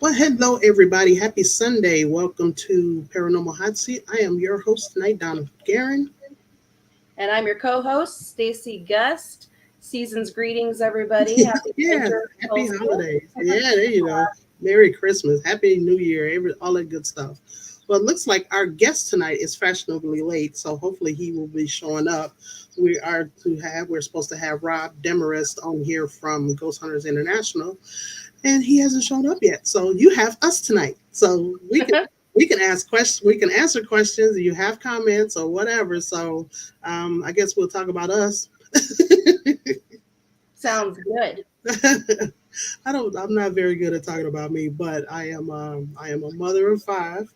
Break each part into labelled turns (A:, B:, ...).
A: Well, hello, everybody. Happy Sunday. Welcome to Paranormal Hotseat. I am your host tonight, Donna Guerin.
B: And I'm your co-host, Stacy Gust. Season's greetings, everybody. Happy
A: Yeah,
B: winter
A: happy
B: solstice.
A: holidays. Yeah, there you go. Merry Christmas. Happy New Year. All that good stuff. Well, it looks like our guest tonight is fashionably late, so hopefully he will be showing up. We're supposed to have Robb Demarest on here from Ghost Hunters International, and he hasn't shown up yet. So you have us tonight. So we can ask questions, we can answer questions. You have comments or whatever. So I guess we'll talk about us.
B: Sounds good.
A: I'm not very good at talking about me, but I am a mother of five.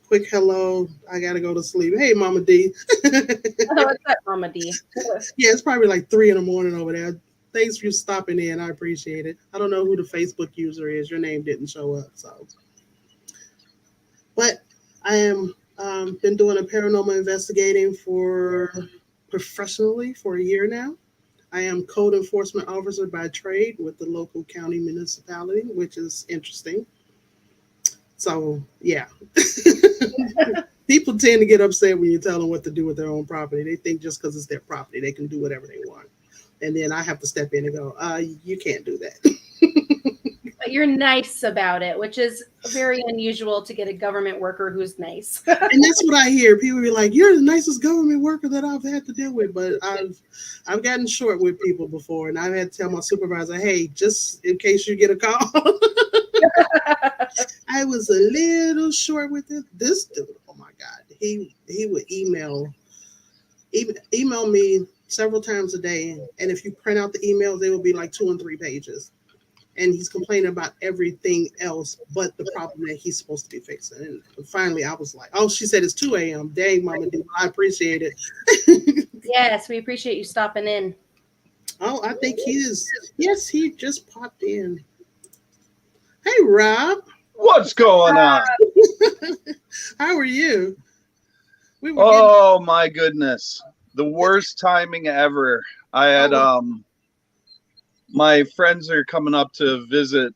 A: Quick hello. I gotta go to sleep. Hey, Mama D.
B: What's up, Mama D?
A: Yeah, it's probably like 3 in the morning over there. Thanks for stopping in. I appreciate it. I don't know who the Facebook user is. Your name didn't show up, so. But I am been doing a paranormal investigating for professionally for a year now. I am code enforcement officer by trade with the local county municipality, which is interesting. So yeah, people tend to get upset when you tell them what to do with their own property. They think just because it's their property, they can do whatever they want. And then I have to step in and go, you can't do that.
B: But you're nice about it, which is very unusual to get a government worker who's nice.
A: And that's what I hear. People be like, "You're the nicest government worker that I've had to deal with." But I've gotten short with people before, and I've had to tell my supervisor, "Hey, just in case you get a call, I was a little short with this dude. Oh my God, he would email me several times a day, and if you print out the emails, they will be like 2 and 3 pages." And he's complaining about everything else but the problem that he's supposed to be fixing. And finally, I was like, "Oh, she said it's 2 a.m. Dang, Mama D, I appreciate it."
B: Yes, we appreciate you stopping in.
A: Oh, I think he is. Yes, he just popped in. Hey, Rob.
C: What's going on?
A: How are you? We were getting.
C: Oh my goodness. The worst timing ever. I had my friends are coming up to visit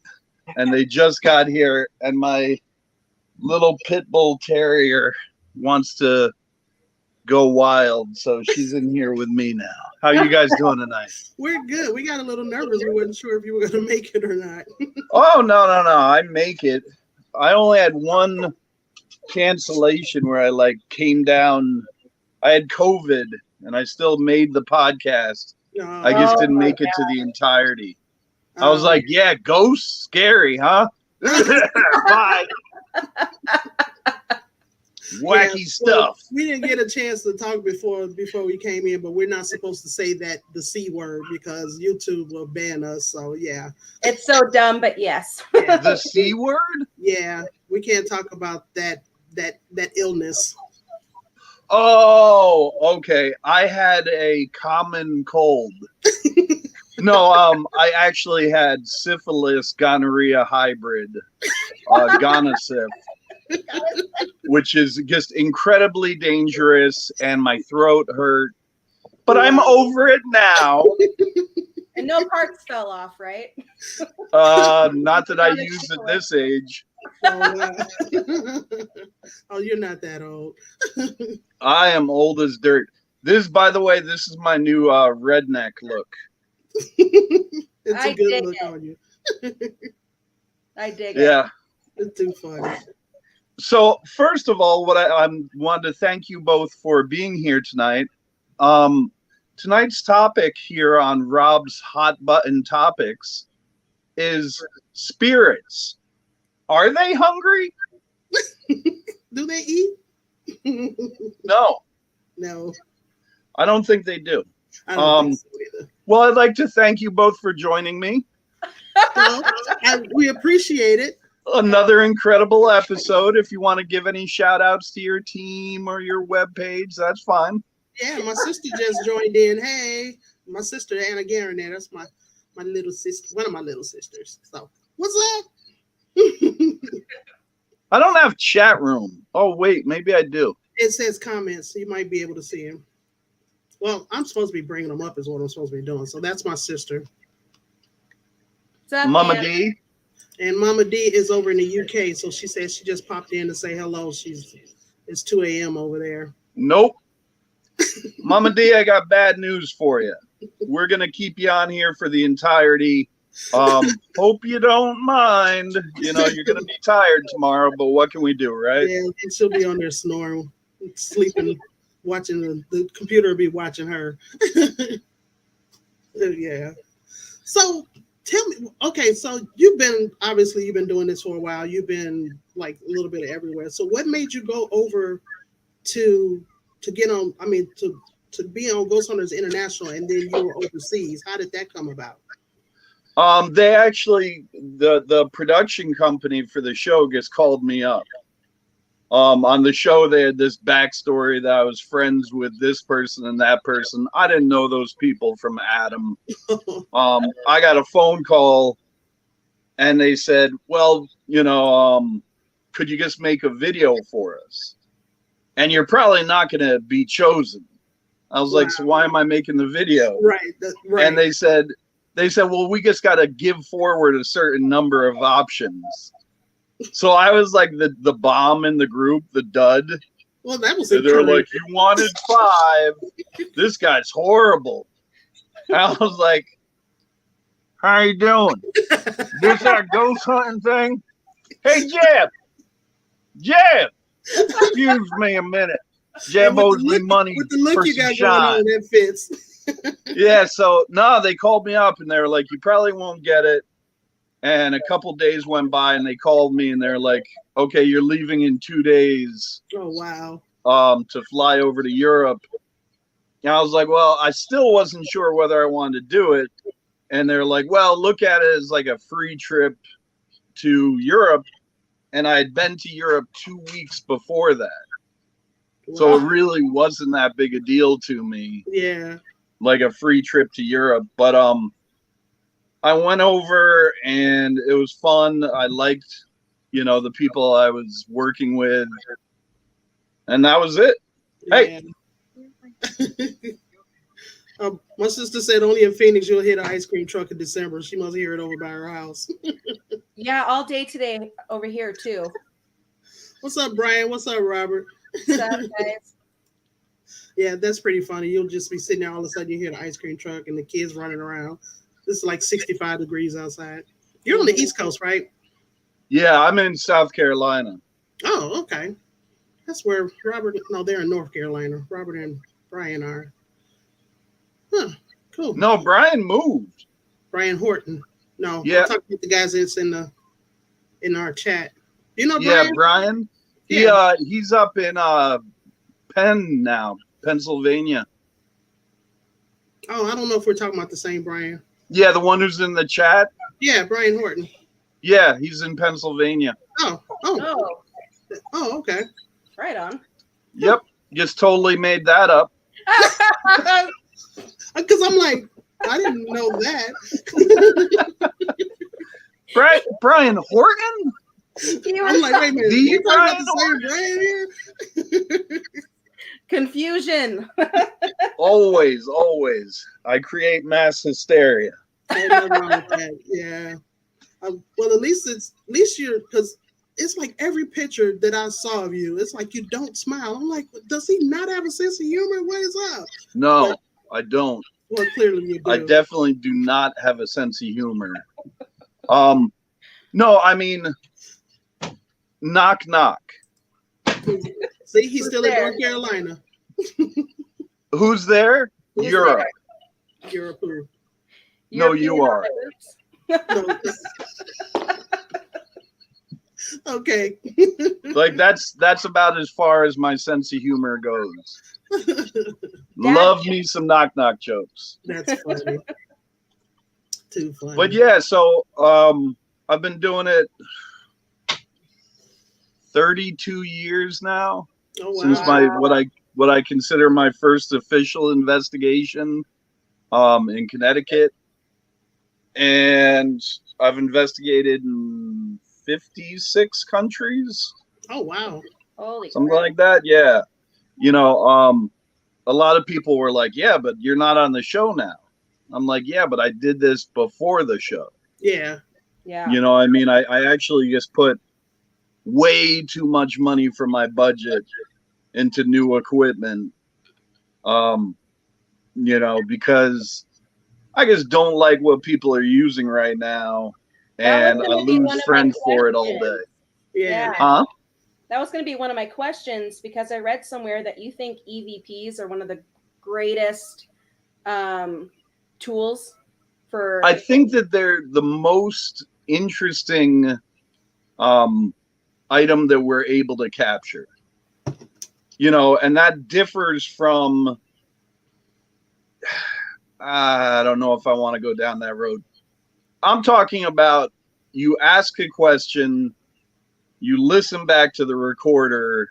C: and they just got here and my little pit bull terrier wants to go wild, so she's in here with me now. How are you guys doing tonight?
A: We're good. We got a little nervous. We wasn't sure if you were going to make it or not.
C: Oh no, I make it. I only had one cancellation where I came down. I had COVID and I still made the podcast. I just didn't make it to the entirety. I was like, yeah, ghosts, scary, huh? Bye. Wacky stuff.
A: We didn't get a chance to talk before we came in, but we're not supposed to say the C word because YouTube will ban us. So yeah.
B: It's so dumb, but yes.
C: The C word?
A: Yeah, we can't talk about that illness.
C: Oh, okay. I had a common cold. No, I actually had syphilis gonorrhea hybrid, gonosip, which is just incredibly dangerous, and my throat hurt. But I'm over it now.
B: And no parts fell off, right?
C: Not that I use at this age.
A: Oh, you're not that old.
C: I am old as dirt. By the way, this is my new redneck look.
A: It's a good look on you.
B: I dig it.
C: Yeah.
A: It's too funny.
C: So, first of all, what I wanted to thank you both for being here tonight. Tonight's topic here on Robb's Hot Button Topics is spirits. Are they hungry?
A: Do they eat?
C: No.
A: No.
C: I don't think they do.
A: I don't think so either.
C: Well, I'd like to thank you both for joining me.
A: We appreciate it.
C: Another incredible episode. If you want to give any shout outs to your team or your webpage, that's fine.
A: Yeah, my sister just joined in. Hey, my sister Anna Guerin there. That's my little sister, one of my little sisters. So what's up?
C: I don't have chat room. Oh wait, maybe I do.
A: It says comments. So you might be able to see him. Well, I'm supposed to be bringing them up is what I'm supposed to be doing. So that's my sister.
B: What's up,
C: Mama
B: man?
C: D.
A: And Mama D is over in the UK, so she said she just popped in to say hello. It's 2 a.m. over there.
C: Nope. Mama D, I got bad news for you. We're going to keep you on here for the entirety. Hope you don't mind. You know, you're going to be tired tomorrow, but what can we do, right?
A: Yeah, and she'll be on there snoring, sleeping, watching the computer will be watching her. Yeah. So tell me, okay, so you've been doing this for a while. You've been like a little bit everywhere. So what made you go over to get on, to be on Ghost Hunters International, and then you were overseas? How did that come about?
C: They actually, the production company for the show just called me up. On the show, they had this backstory that I was friends with this person and that person. I didn't know those people from Adam. I got a phone call, and they said, well, you know, could you just make a video for us? And you're probably not going to be chosen. I was like, so why am I making the video?
A: Right.
C: And they said, well, we just got to give forward a certain number of options. So I was like the bomb in the group, the dud.
A: Well, that was.
C: They're like, you wanted 5. This guy's horrible. I was like, how you doing? This that ghost hunting thing? Hey, Jeff, excuse me a minute. Jeff owes me money.
A: With the look
C: for
A: you got
C: some
A: going
C: shine.
A: on, that fits.
C: Yeah, so no, they called me up and they were like, you probably won't get it. And a couple days went by and they called me and they're like, okay, you're leaving in 2 days.
A: Oh, wow.
C: To fly over to Europe. And I was like, well, I still wasn't sure whether I wanted to do it. And they're like, well, look at it as like a free trip to Europe. And I had been to Europe 2 weeks before that. Wow. So it really wasn't that big a deal to me.
A: Yeah.
C: Like a free trip to Europe. But I went over and it was fun. I liked, you know, the people I was working with. And that was it.
A: Yeah.
C: Hey.
A: My sister said only in Phoenix you'll hit an ice cream truck in December. She must hear it over by her house.
B: Yeah, all day today over here too.
A: What's up, Brian? What's up, Robert?
B: What's up, guys?
A: Yeah, that's pretty funny. You'll just be sitting there, all of a sudden you hear the ice cream truck and the kids running around. This is like 65 degrees outside. You're on the East Coast, right?
C: Yeah, I'm in South Carolina.
A: Oh, okay. That's where they're in North Carolina. Robert and Brian are. Huh, cool.
C: No, Brian moved.
A: Brian Horton. No,
C: yeah.
A: I'm talking about the guys that's in our chat. You know
C: Brian?
A: Yeah,
C: Brian?
A: Yeah.
C: He's up in Penn now, Pennsylvania.
A: Oh, I don't know if we're talking about the same Brian.
C: Yeah, the one who's in the chat?
A: Yeah, Brian Horton.
C: Yeah, he's in Pennsylvania.
A: Oh, okay.
B: Right on.
C: Yep, just totally made that up.
A: Because I'm like, I didn't know that.
C: Brian Horton?
A: I'm like, wait a minute. You talking about the same Brian here?
B: Confusion.
C: Always. I create mass hysteria.
A: Nothing wrong with that. Yeah. Well, at least you're, because it's like every picture that I saw of you, it's like you don't smile. I'm like, does he not have a sense of humor? What is up?
C: No, I don't.
A: Well, clearly you do.
C: I definitely do not have a sense of humor. No, I mean, knock.
A: See, he's still in North Carolina.
C: Who's there? Europe.
A: Europe.
C: No, you are.
A: No. Okay.
C: Like that's about as far as my sense of humor goes. Love me some knock jokes.
A: That's funny. Too funny.
C: But yeah, so I've been doing it 32 years now.
A: Oh, wow.
C: Since what I consider my first official investigation in Connecticut. And I've investigated in 56 countries.
A: Oh, wow.
B: Holy
C: something
B: crap.
C: like that. Yeah. You know, a lot of people were like, yeah, but you're not on the show now. I'm like, yeah, but I did this before the show.
A: Yeah.
B: Yeah.
C: You know, I mean, I actually just put way too much money from my budget into new equipment. You know, because I just don't like what people are using right now,
B: That
C: and
B: was
C: I
B: going to be
C: lose
B: one of my
C: friends for it all day.
B: questions.
A: Yeah.
C: Huh?
B: That was going to be one of my questions because I read somewhere that you think EVPs are one of the greatest tools for.
C: I think that they're the most interesting item that we're able to capture. You know, and that differs from, I don't know if I want to go down that road. I'm talking about you ask a question, you listen back to the recorder.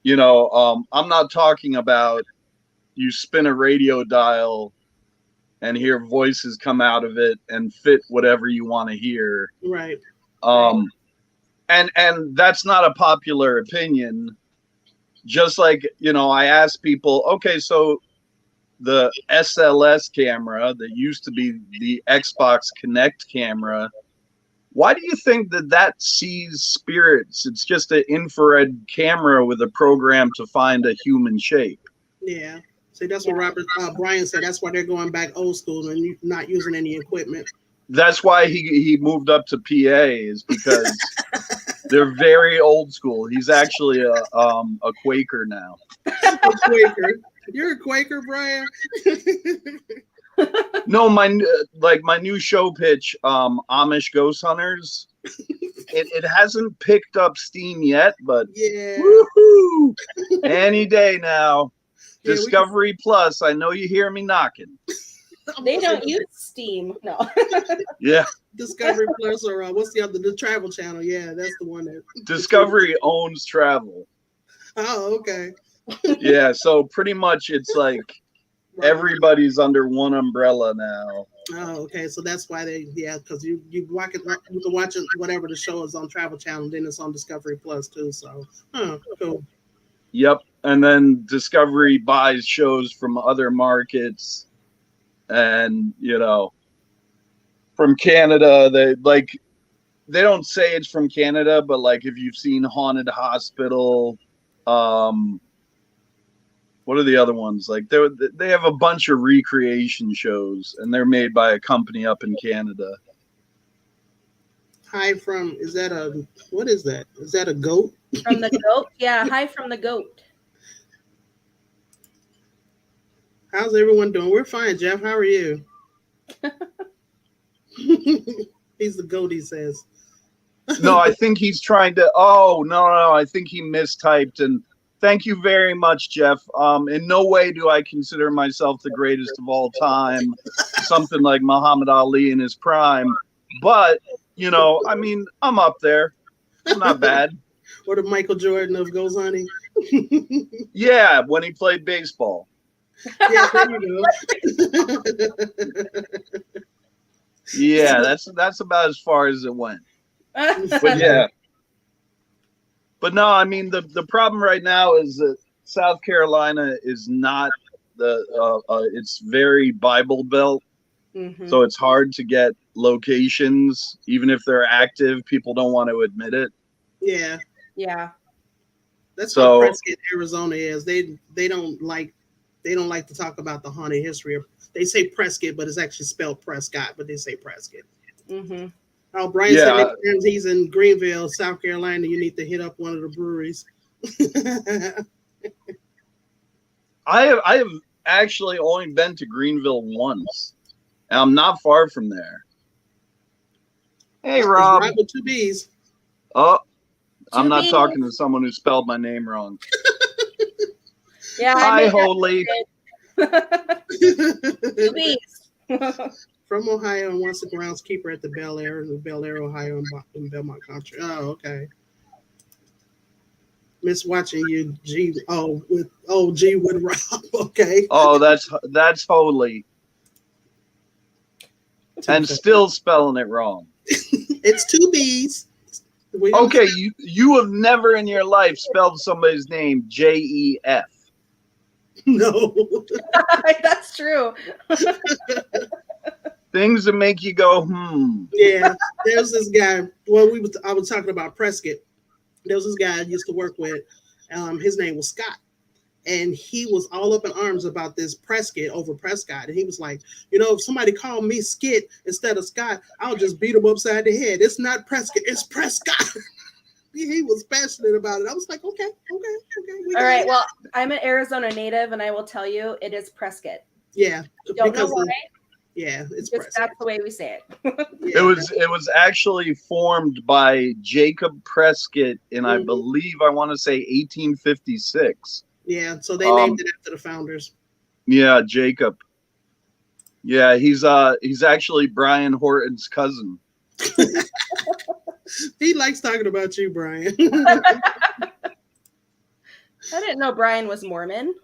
C: You know, I'm not talking about you spin a radio dial and hear voices come out of it and fit whatever you want to hear.
A: Right.
C: And that's not a popular opinion. Just like, you know, I ask people, okay, so the SLS camera that used to be the Xbox Connect camera, why do you think that sees spirits? It's just an infrared camera with a program to find a human shape.
A: Yeah. See, that's what Robert Brian said. That's why they're going back old school and not using any equipment.
C: That's why he moved up to PA, is because they're very old school. He's actually a Quaker now.
A: A Quaker. You're a Quaker, Brian?
C: No, my new show pitch, Amish Ghost Hunters. It hasn't picked up steam yet, but
A: yeah,
C: woohoo! Any day now.
A: Yeah,
C: Discovery Plus. I know you hear me knocking.
B: They don't use Steam. No.
C: Yeah.
A: Discovery Plus or what's the other? The Travel Channel. Yeah, that's the one that
C: Discovery owns travel.
A: Oh, okay.
C: Yeah, so pretty much it's like everybody's under one umbrella now.
A: Oh, okay. So that's why because you can watch it whatever the show is on Travel Channel, then it's on Discovery Plus too. So, cool.
C: Yep, and then Discovery buys shows from other markets, and you know, from Canada. They don't say it's from Canada, but like if you've seen Haunted Hospital, what are the other ones? Like they have a bunch of recreation shows, and they're made by a company up in Canada.
A: Hi from what is that? Is that a goat?
B: From the goat? Yeah, hi from the goat.
A: How's everyone doing? We're fine, Jeff. How are you? He's the goat, he says.
C: No, I think he's trying to. Oh no, I think he mistyped. And thank you very much, Jeff. In no way do I consider myself the greatest of all time, something like Muhammad Ali in his prime. But you know, I mean, I'm up there. I'm not bad.
A: Or the Michael Jordan of Goes Hunting.
C: Yeah, when he played baseball.
A: Yeah, there you go.
C: Yeah, that's about as far as it went. But yeah. But no, I mean the problem right now is that South Carolina is not it's very Bible Belt.
B: Mm-hmm.
C: So it's hard to get locations, even if they're active. People don't want to admit it.
A: Yeah.
B: Yeah.
A: That's how Prescott, Arizona is. They don't like to talk about the haunted history of. They say Prescott, but it's actually spelled Prescott, but they say Prescott.
B: Mm-hmm.
A: Oh, Brian said next time he's in Greenville, South Carolina, you need to hit up one of the breweries.
C: I have actually only been to Greenville once. And I'm not far from there. Hey, Rob.
A: Rob with two B's.
C: Oh, I'm not talking to someone who spelled my name wrong.
B: Yeah.
C: Hi, Holy.
B: Two B's.
A: From Ohio and once a groundskeeper at the Bel Air, Ohio, in Belmont Country. Oh, okay. Miss watching you, G. G with Rob. Okay.
C: Oh, that's Holy. And still spelling it wrong.
A: It's two B's.
C: Okay, you have never in your life spelled somebody's name Jef.
A: No.
B: That's true.
C: Things that make you go,
A: Yeah, there's this guy. Well, I was talking about Prescott. There was this guy I used to work with. His name was Scott. And he was all up in arms about this Prescott over Prescott. And he was like, if somebody called me Skit instead of Scott, I'll just beat him upside the head. It's not Prescott, it's Prescott. He was passionate about it. I was like, okay.
B: All right. Well, I'm an Arizona native, and I will tell you, it is Prescott.
A: Yeah.
B: Don't know why.
A: It's
B: Prescott. That's the way we say it.
C: It was actually formed by Jacob Prescott in, I believe, I want to say 1856.
A: Yeah, so they named it after the founders.
C: Yeah, Jacob. Yeah, he's actually Brian Horton's cousin.
A: He likes talking about you, Brian.
B: I didn't know Brian was Mormon.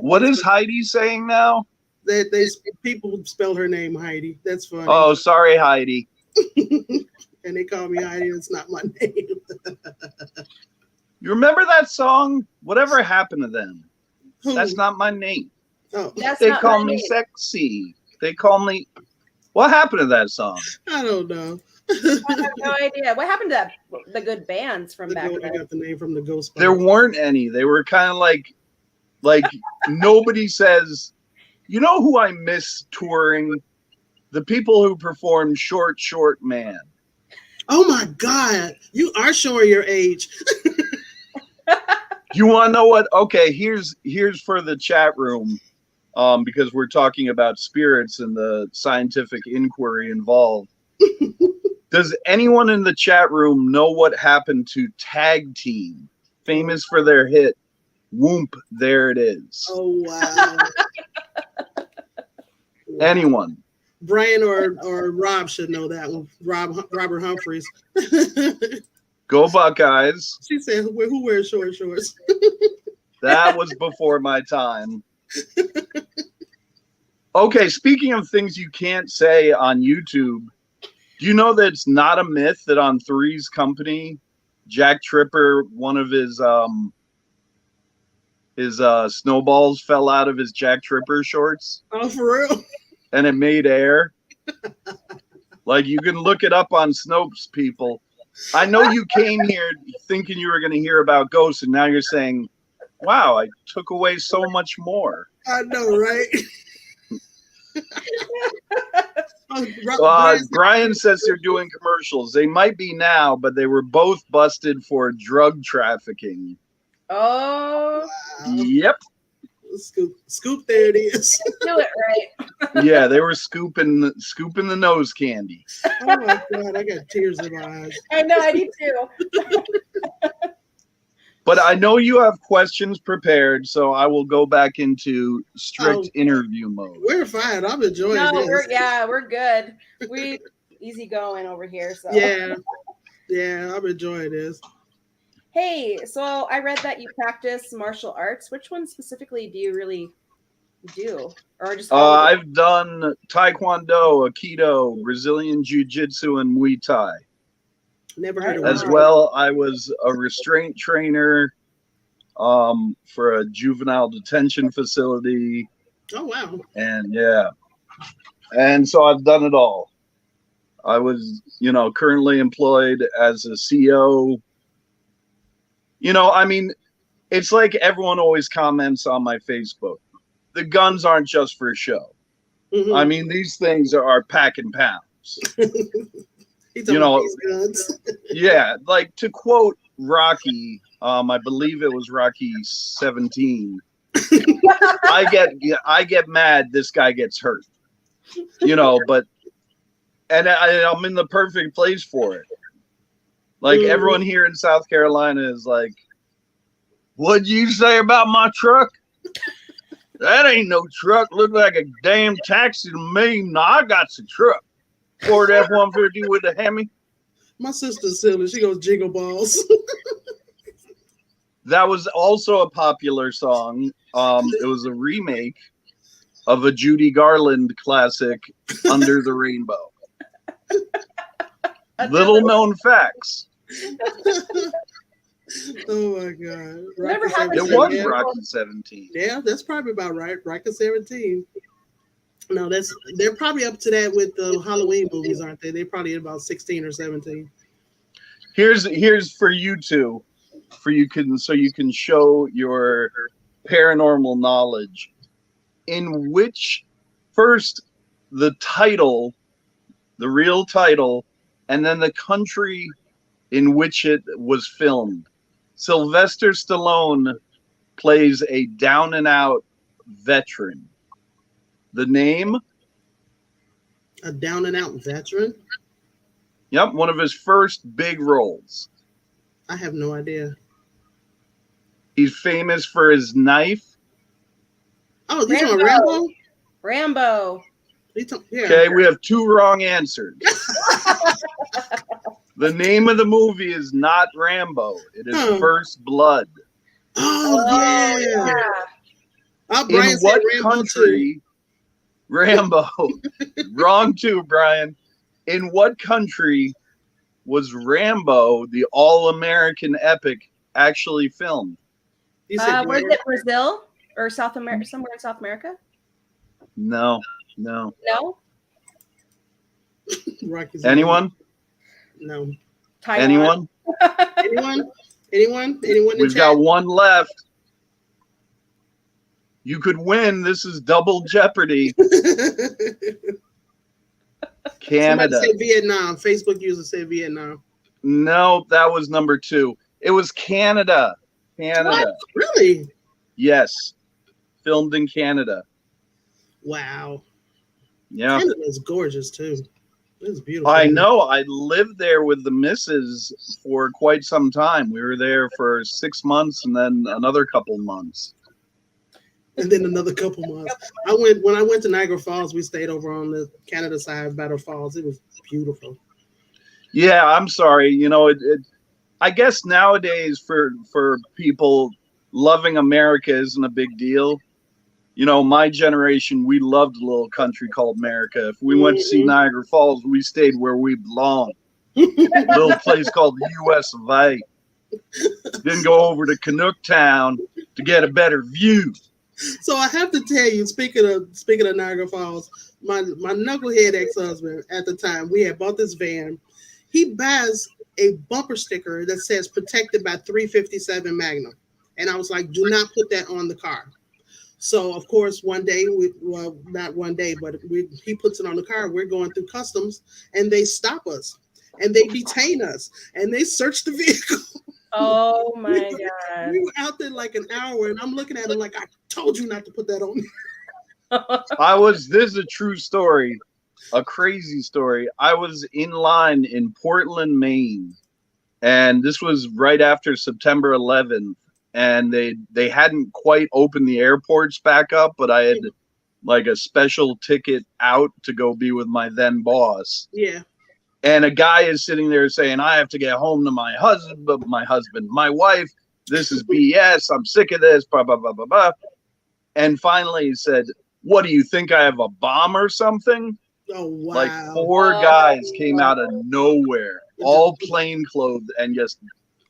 C: What is Heidi saying now?
A: People spell her name Heidi. That's funny.
C: Oh, sorry, Heidi.
A: And they call me Heidi. It's not my name.
C: You remember that song? Whatever happened to them?
A: Who?
C: That's not my name.
A: Oh,
C: they call me sexy. They call me. What happened to that song?
A: I don't know.
B: I have no idea. What happened to the good bands from back then?
A: I got the name from the Ghost.
C: There weren't any. They were kind of like nobody says. You know who I miss touring? The people who performed Short Man.
A: Oh my God! You are showing your age.
C: You want to know what? Okay, here's for the chat room, because we're talking about spirits and the scientific inquiry involved. Does anyone in the chat room know what happened to Tag Team, famous for their hit "Whoomp"? There it is.
A: Oh wow!
C: Anyone?
A: Brian or Rob should know that one. Robert Humphreys.
C: Go Buckeyes.
A: She said, "Who wears short shorts?"
C: That was before my time. Okay, speaking of things you can't say on YouTube, do you know that it's not a myth that on Three's Company, Jack Tripper, one of his snowballs fell out of his Jack Tripper shorts?
A: Oh, for real?
C: And it made air. Like, you can look it up on Snopes, people. I know you came here thinking you were going to hear about ghosts, and now you're saying, wow, I took away so much more.
A: I know, right?
C: Brian says they're doing commercials. They might be now, but they were both busted for drug trafficking.
B: Oh.
A: Wow.
C: Yep.
A: Scoop, there it is.
B: Do it right.
C: Yeah, they were scooping the nose candy.
A: Oh my God, I got tears in my eyes.
B: I know, I do too.
C: But I know you have questions prepared, so I will go back into strict interview mode.
A: We're fine. I'm enjoying this.
B: We're good. We easy going over here. So
A: yeah, I'm enjoying this.
B: Hey, so I read that you practice martial arts. Which one specifically do you really do? Or just
C: I've done Taekwondo, Aikido, Brazilian Jiu-Jitsu, and Muay Thai.
A: Never heard of
C: As well, I was a restraint trainer for a juvenile detention facility.
A: Oh, wow.
C: And so I've done it all. I was, currently employed as a CO. I mean, it's like everyone always comments on my Facebook. The guns aren't just for show. Mm-hmm. I mean, these things are packing pounds.
A: Guns.
C: Yeah, like to quote Rocky, I believe it was Rocky 17. I get mad. This guy gets hurt. But I'm in the perfect place for it. Like everyone here in South Carolina is like, what'd you say about my truck? That ain't no truck. Look like a damn taxi to me. No, I got some truck. Ford F-150 with a Hemi.
A: My sister's silly. She goes Jingle Balls.
C: That was also a popular song. It was a remake of a Judy Garland classic, Under the Rainbow. Little known facts.
A: Oh my God.
C: It was Rocky 17.
A: Yeah, that's probably about right. Rocky 17. No, they're probably up to that with the Halloween movies, aren't they? They're probably about 16 or 17.
C: Here's for you two, so you can show your paranormal knowledge. In which first the title, the real title, and then the country in which it was filmed. Sylvester Stallone plays a down and out veteran. The name?
A: A down and out veteran?
C: Yep, one of his first big roles.
A: I have no idea.
C: He's famous for his knife.
A: Oh, you talking Rambo?
B: Rambo.
A: Yeah.
C: Okay, we have two wrong answers. The name of the movie is not Rambo. It is First Blood.
A: Oh, yeah. Oh, Brian
C: In
A: said
C: what
A: Rambo
C: country?
A: too.
C: Rambo. Wrong too, Brian. In what country was Rambo, the all-American epic, actually filmed?
A: You said
B: Was it Brazil or South America? Somewhere in South America?
C: No.
B: No.
C: Anyone?
A: No.
B: Taiwan.
C: Anyone?
A: Anyone?
C: We've got one left. You could win. This is double jeopardy. Canada.
A: Somebody say Vietnam. Facebook users say Vietnam.
C: No, that was number 2. It was Canada. Canada.
A: What? Really?
C: Yes. Filmed in Canada.
A: Wow.
C: Yeah.
A: Canada is gorgeous too. It's beautiful.
C: I know. I lived there with the missus for quite some time. We were there for 6 months and then another couple months.
A: And then another couple months. When I went to Niagara Falls, we stayed over on the Canada side of Battle Falls. It was beautiful.
C: Yeah, I'm sorry. You know, I guess nowadays for people, loving America isn't a big deal. You know, my generation, we loved a little country called America. If we went to see Niagara Falls, we stayed where we belong. A little place called the U.S. of A. Then go over to Canuck Town to get a better view.
A: So I have to tell you, speaking of Niagara Falls, my knucklehead ex-husband at the time, we had bought this van. He buys a bumper sticker that says protected by 357 Magnum. And I was like, do not put that on the car. So of course, one day, not one day, but he puts it on the car. We're going through customs and they stop us and they detain us and they search the vehicle.
B: Oh my God.
A: We were out there like an hour and I'm looking at him like, I told you not to put that on.
C: This is a true story, a crazy story. I was in line in Portland, Maine, and this was right after September 11th. And they hadn't quite opened the airports back up, but I had like a special ticket out to go be with my then boss.
A: Yeah.
C: And a guy is sitting there saying, I have to get home to my wife. This is BS. I'm sick of this. Blah, blah, blah, blah, blah. And finally he said, what do you think? I have a bomb or something?
A: Oh, wow.
C: Like 4 guys came out of nowhere, all plainclothed, and just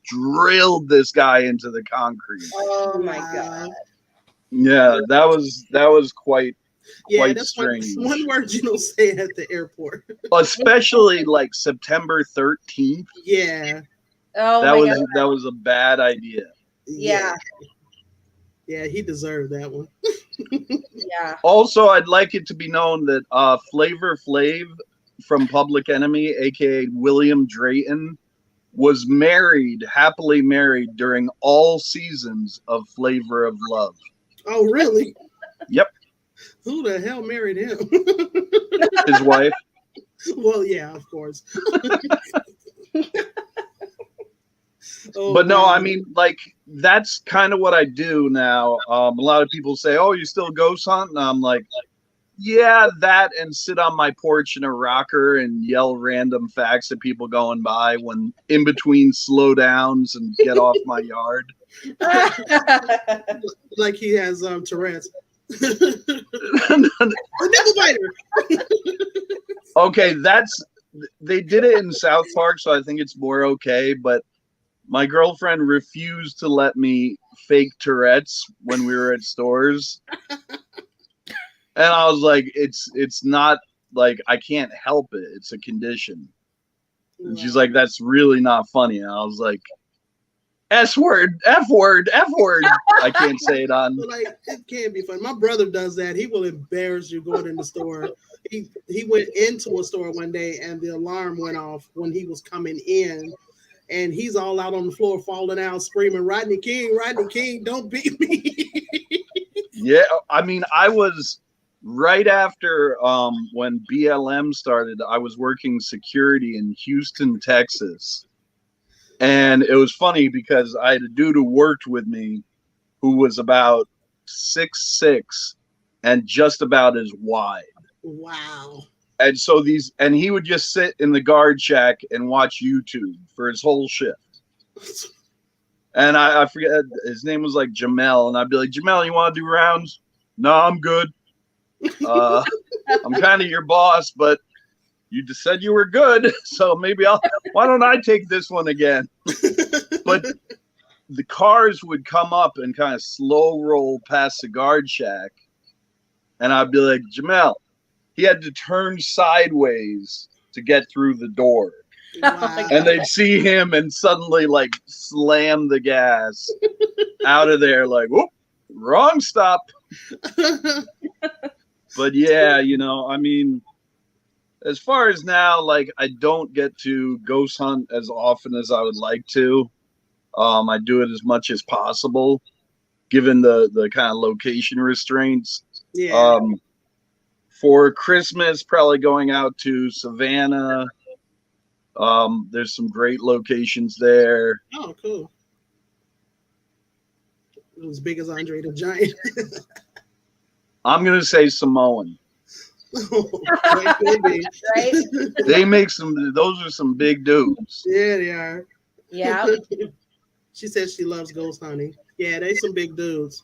C: drilled this guy into the concrete.
B: Oh my God.
C: Yeah, that was quite
A: that's
C: strange.
A: One word you don't say at the airport.
C: Especially like September 13th.
A: Yeah.
B: Oh
C: that was a bad idea.
B: Yeah.
A: Yeah, he deserved that one.
B: Yeah.
C: Also, I'd like it to be known that Flavor Flav from Public Enemy, aka William Drayton, was happily married during all seasons of Flavor of Love.
A: Oh, really?
C: Yep.
A: Who the hell married him?
C: His wife.
A: Well, yeah, of course.
C: But no, I mean, like, that's kind of what I do now. A lot of people say, oh, you still ghost hunt? And I'm like, yeah, that, and sit on my porch in a rocker and yell random facts at people going by when in between slowdowns and get off my yard.
A: Like he has Tourette's. Nipple biter.
C: Okay, they did it in South Park, so I think it's more okay, but my girlfriend refused to let me fake Tourette's when we were at stores. And I was like, it's not like I can't help it. It's a condition. And she's like, that's really not funny. And I was like, S word, F word, F word. I can't say it on.
A: But like, it can be fun. My brother does that. He will embarrass you going in the store. He went into a store one day and the alarm went off when he was coming in, and he's all out on the floor, falling out, screaming, Rodney King, don't beat me."
C: Yeah, I mean, I was right after when BLM started. I was working security in Houston, Texas. And it was funny because I had a dude who worked with me who was about 6'6" and just about as wide.
A: Wow.
C: And so he would just sit in the guard shack and watch YouTube for his whole shift. And I forget, his name was like Jamel. And I'd be like, Jamel, you want to do rounds? No, I'm good. I'm kind of your boss, but you just said you were good, so maybe why don't I take this one again? But the cars would come up and kind of slow roll past the guard shack. And I'd be like, Jamel, he had to turn sideways to get through the door.
A: Wow.
C: And they'd see him and suddenly like slam the gas out of there like, whoop, wrong stop. But yeah, I mean, as far as now, like I don't get to ghost hunt as often as I would like to. I do it as much as possible, given the kind of location restraints.
A: Yeah.
C: For Christmas, probably going out to Savannah. There's some great locations there.
A: Oh, cool. As big as Andre the Giant.
C: I'm gonna say Samoan.
B: Right?
C: They make those are some big dudes.
A: Yeah, they are.
B: Yeah.
A: She says she loves ghost hunting. Yeah, they some big dudes.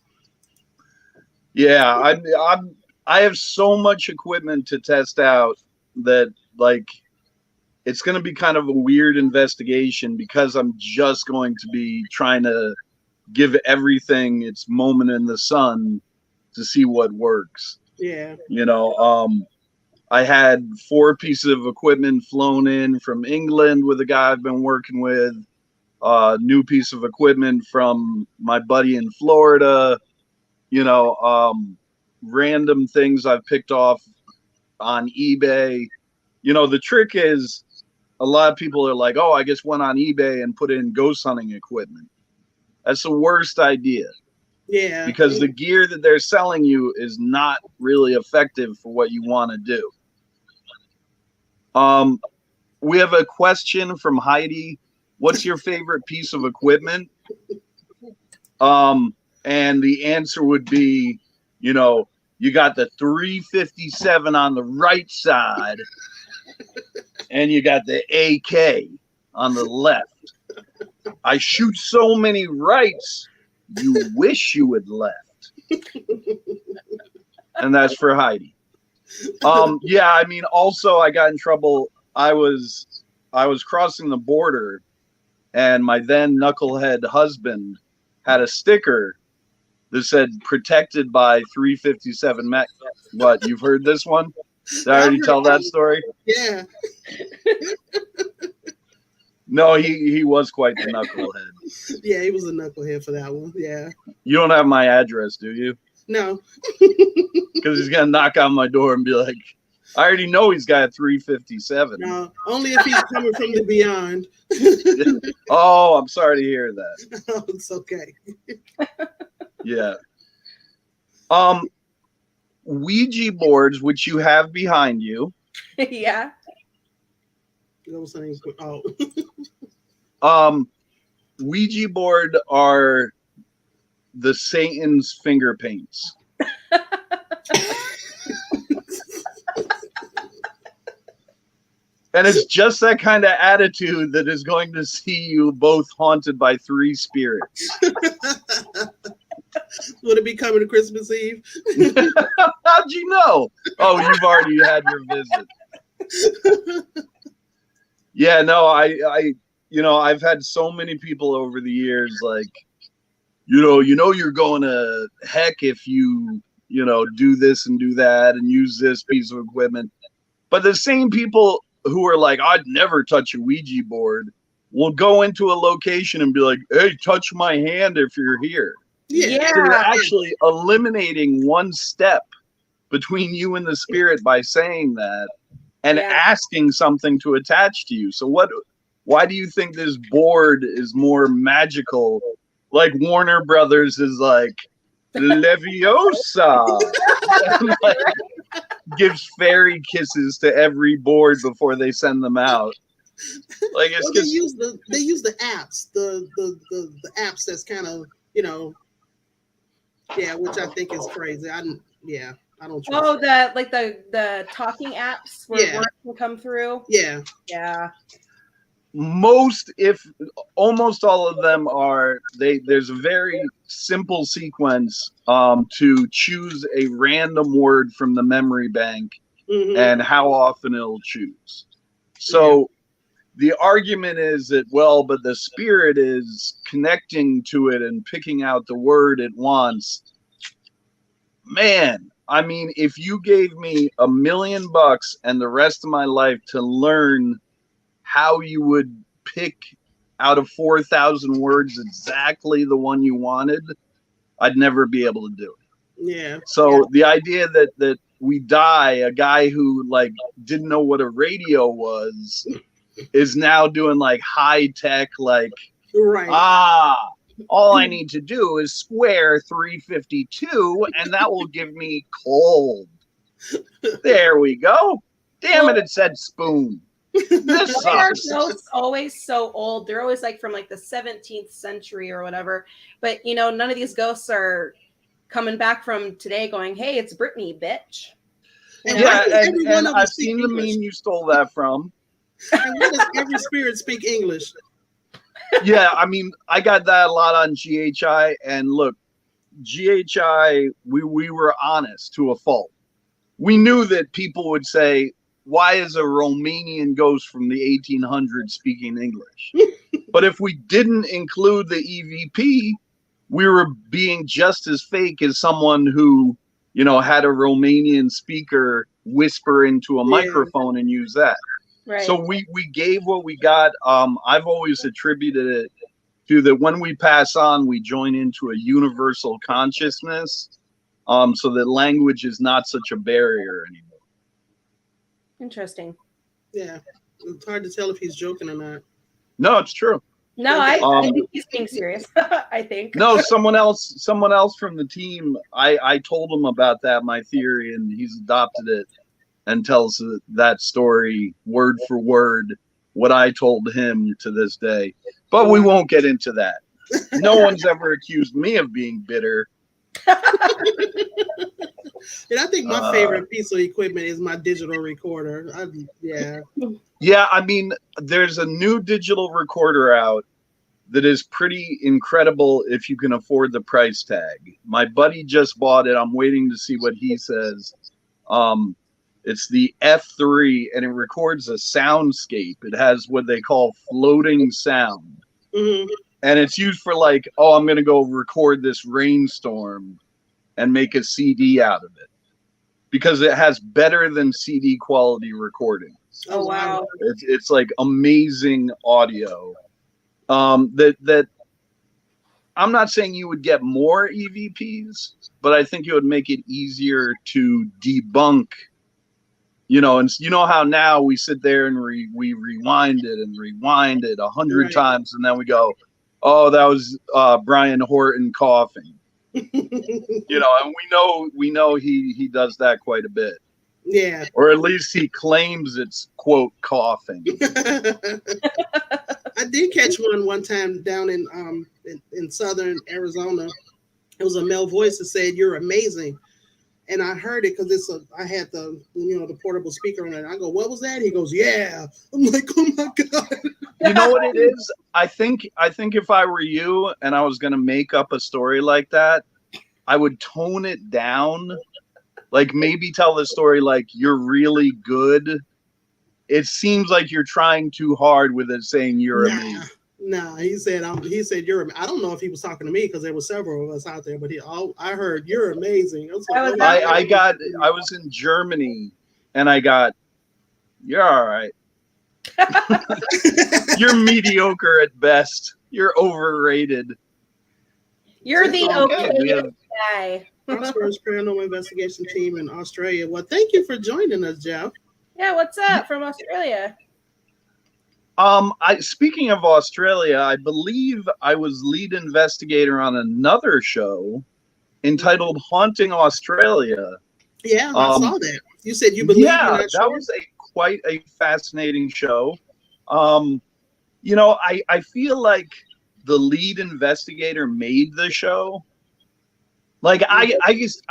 C: Yeah, I have so much equipment to test out that like it's going to be kind of a weird investigation because I'm just going to be trying to give everything its moment in the sun to see what works.
A: Yeah.
C: I had 4 pieces of equipment flown in from England with a guy I've been working with. New piece of equipment from my buddy in Florida. Random things I've picked off on eBay. The trick is a lot of people are like, oh, I just went on eBay and put in ghost hunting equipment. That's the worst idea.
A: Yeah.
C: Because the gear that they're selling you is not really effective for what you want to do. We have a question from Heidi. What's your favorite piece of equipment? And the answer would be, you got the 357 on the right side and you got the AK on the left. I shoot so many rights, you wish you had left. And that's for Heidi. Yeah, I mean, also I got in trouble. I was crossing the border and my then knucklehead husband had a sticker that said protected by 357 Mac. What, you've heard this one? Did I already tell that story?
A: Yeah.
C: No, he was quite the knucklehead.
A: Yeah, he was a knucklehead for that one. Yeah.
C: You don't have my address, do you?
A: No.
C: Because he's going to knock on my door and be like, I already know he's got a 357.
A: No, only if he's coming from the beyond.
C: Oh, I'm sorry to hear that.
A: Oh, it's okay.
C: Yeah. Ouija boards, which you have behind you.
B: Yeah.
A: Oh.
C: Ouija board are the Satan's finger paints. And it's just that kind of attitude that is going to see you both haunted by 3 spirits.
A: Would it be coming to Christmas Eve?
C: How'd you know? Oh, you've already had your visit. Yeah, no, I've had so many people over the years like, you're going to heck if you do this and do that and use this piece of equipment. But the same people who are like, I'd never touch a Ouija board, will go into a location and be like, hey, touch my hand if you're here.
A: Yeah.
C: So you're actually eliminating one step between you and the spirit by saying that and asking something to attach to you. So why do you think this board is more magical? Like Warner Brothers is like, Leviosa. Like, gives fairy kisses to every board before they send them out. Like it's
A: they use the apps, the apps that's kind of which I think is crazy. I don't trust
B: the talking apps where words can come through. Yeah.
C: Almost all of them are there's a very simple sequence to choose a random word from the memory bank and how often it'll choose. So the argument is that, but the spirit is connecting to it and picking out the word it wants. Man, I mean, if you gave me $1 million and the rest of my life to learn how you would pick out of 4,000 words exactly the one you wanted, I'd never be able to do it.
A: Yeah.
C: So the idea that we die, a guy who didn't know what a radio was, is now doing high tech, all I need to do is square 352 and that will give me cold. There we go. Damn it said spoon. This
B: Why are
C: sucks.
B: ghosts always so old? They're always from the 17th century or whatever. But none of these ghosts are coming back from today going, hey, it's Britney, bitch.
C: And I've seen the meme you stole that from.
A: And why does every spirit speak English?
C: Yeah, I mean, I got that a lot on GHI, and look, GHI, we were honest to a fault. We knew that people would say, why is a Romanian ghost from the 1800s speaking English? But if we didn't include the EVP, we were being just as fake as someone who, had a Romanian speaker whisper into a microphone and use that.
B: Right.
C: So we gave what we got. I've always attributed it to that when we pass on, we join into a universal consciousness, so that language is not such a barrier anymore.
B: Interesting.
A: Yeah, it's hard to tell if he's joking or not.
C: No, it's true.
B: No, I think he's being serious. I think.
C: No, someone else from the team. I told him about that, my theory, and he's adopted it and tells that story word for word, what I told him to this day. But we won't get into that. No one's ever accused me of being bitter.
A: And I think my favorite piece of equipment is my digital recorder.
C: Yeah, I mean, there's a new digital recorder out that is pretty incredible if you can afford the price tag. My buddy just bought it. I'm waiting to see what he says. It's the F3, and it records a soundscape. It has what they call floating sound.
A: Mm-hmm.
C: And it's used for I'm going to go record this rainstorm and make a CD out of it. Because it has better than CD quality recordings.
B: Oh, wow.
C: It's amazing audio. That I'm not saying you would get more EVPs, but I think it would make it easier to debunk. And how now we sit there and we rewind it 100 times, and then we go, oh, that was Brian Horton coughing. And we know he does that quite a bit.
A: Yeah.
C: Or at least he claims it's quote coughing.
A: I did catch one time down in southern Arizona. It was a male voice that said, "You're amazing." And I heard it because I had the the portable speaker on it. I go, "What was that?" He goes, "Yeah." I'm like, "Oh my God."
C: You know what it is? I think if I were you and I was gonna make up a story like that, I would tone it down. Maybe tell the story you're really good. It seems like you're trying too hard with it saying you're amazing.
A: Nah, he said you're. I don't know if he was talking to me because there were several of us out there, but I heard you're amazing. I was like,
B: was
A: okay.
C: I was in Germany and I got, you're all right. You're mediocre at best. You're overrated.
B: You're the
C: Okay, we
B: okay
C: have-
B: guy.
A: Prosperous Paranormal Investigation Team in Australia. Well, thank you for joining us, Jeff.
B: Yeah, what's up from Australia?
C: Speaking of Australia, I believe I was lead investigator on another show entitled Haunting Australia.
A: Yeah, I saw that. You said you believe you're not
C: that
A: sure?
C: was quite a fascinating show. I feel like the lead investigator made the show. Like I